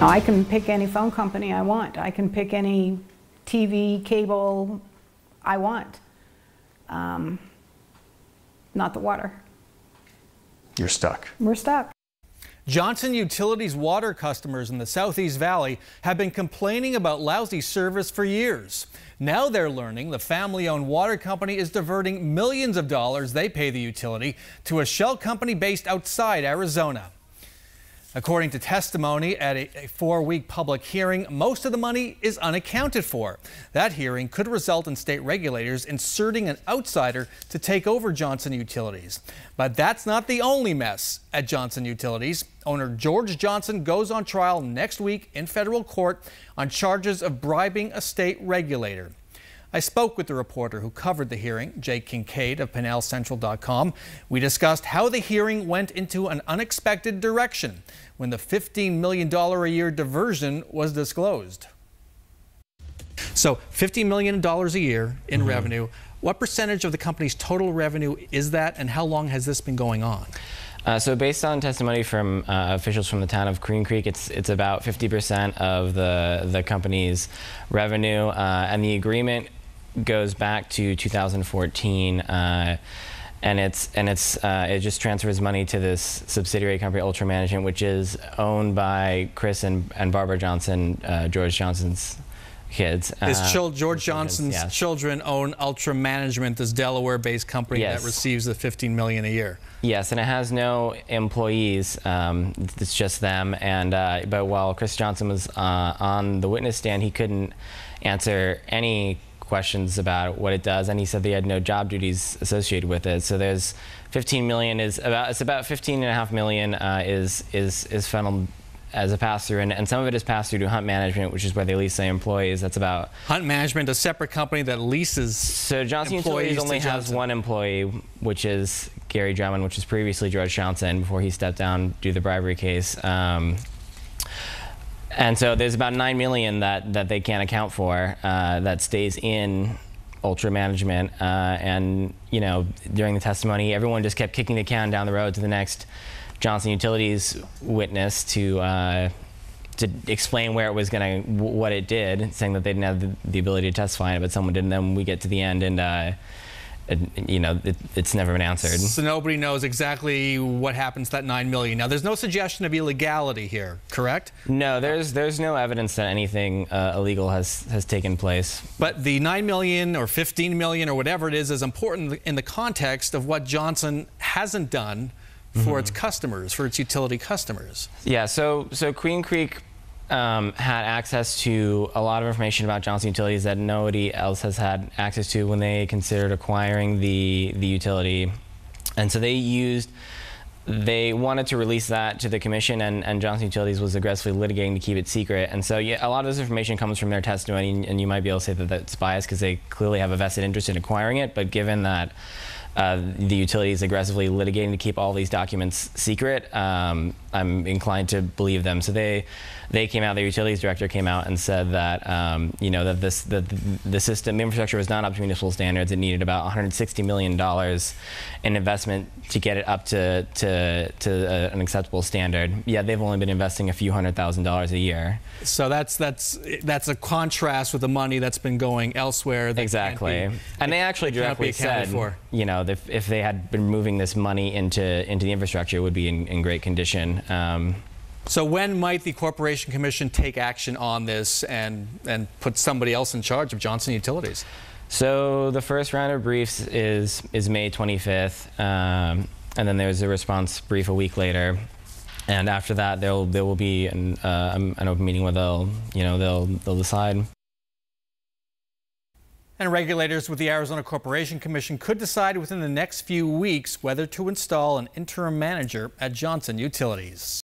Now, I can pick any phone company I want. I can pick any TV, cable I want. Not the water. You're stuck. We're stuck. Johnson Utilities water customers in the Southeast Valley have been complaining about lousy service for years. Now they're learning the family-owned water company is diverting millions of dollars they pay the utility to a shell company based outside Arizona. According to testimony at a 4-week public hearing, most of the money is unaccounted for. That hearing could result in state regulators inserting an outsider to take over Johnson Utilities. But that's not the only mess at Johnson Utilities. Owner George Johnson goes on trial next week in federal court on charges of bribing a state regulator. I spoke with the reporter who covered the hearing, Jake Kincaid of PinelCentral.com. We discussed how the hearing went into an unexpected direction when the $15 million a year diversion was disclosed. So $15 million a year in revenue. What percentage of the company's total revenue is that, and how long has this been going on? So based on testimony from officials from the town of Queen Creek, it's about 50% of the company's revenue, and the agreement goes back to 2014, and it just transfers money to this subsidiary company, Ultra Management, which is owned by Chris and Barbara Johnson, George Johnson's kids. George Johnson's children own Ultra Management, this Delaware-based company that receives the $15 million a year. Yes, and it has no employees. It's just them. And but while Chris Johnson was on the witness stand, he couldn't answer any questions about what it does, and he said they had no job duties associated with it. So there's 15 million is about, it's about 15.5 million is funneled as a pass-through, and some of it is passed through to Hunt Management, which is where they lease their employees. That's about Hunt Management, a separate company that leases. So Johnson Utilities only has one employee, which is Gary Drummond, which is previously George Johnson before he stepped down due to the bribery case. And so there's about $9 million that they can't account for that stays in Ultra Management. And you know, during the testimony, everyone just kept kicking the can down the road to the next Johnson Utilities witness to explain where it was going to, what it did, saying that they didn't have the ability to testify on it, but someone did. And then we get to the end, and you know, it's never been answered. So nobody knows exactly what happens to that $9 million. Now, there's no suggestion of illegality here, correct? No, there's no evidence that anything illegal has taken place. But the $9 million or $15 million or whatever it is important in the context of what Johnson hasn't done for its customers, for its utility customers. Yeah, so Queen Creek had access to a lot of information about Johnson Utilities that nobody else has had access to when they considered acquiring the utility. And so they wanted to release that to the commission, and Johnson Utilities was aggressively litigating to keep it secret. And so yeah, a lot of this information comes from their testimony, and you might be able to say that that's biased because they clearly have a vested interest in acquiring it. But given that the utility is aggressively litigating to keep all these documents secret, I'm inclined to believe them. So they came out, their utilities director came out and said that you know, that the system, the infrastructure was not up to municipal standards. It needed about $160 million in investment to get it up to an acceptable standard. Yeah, they've only been investing a few $100,000 a year. So that's a contrast with the money that's been going elsewhere. Exactly, and they actually directly said, you know, if they had been moving this money into the infrastructure, it would be in great condition. So when might the Corporation Commission take action on this and put somebody else in charge of Johnson Utilities? So the first round of briefs is May 25th, and then there's a response brief a week later. And after that, there will be an open meeting where they'll decide. And regulators with the Arizona Corporation Commission could decide within the next few weeks whether to install an interim manager at Johnson Utilities.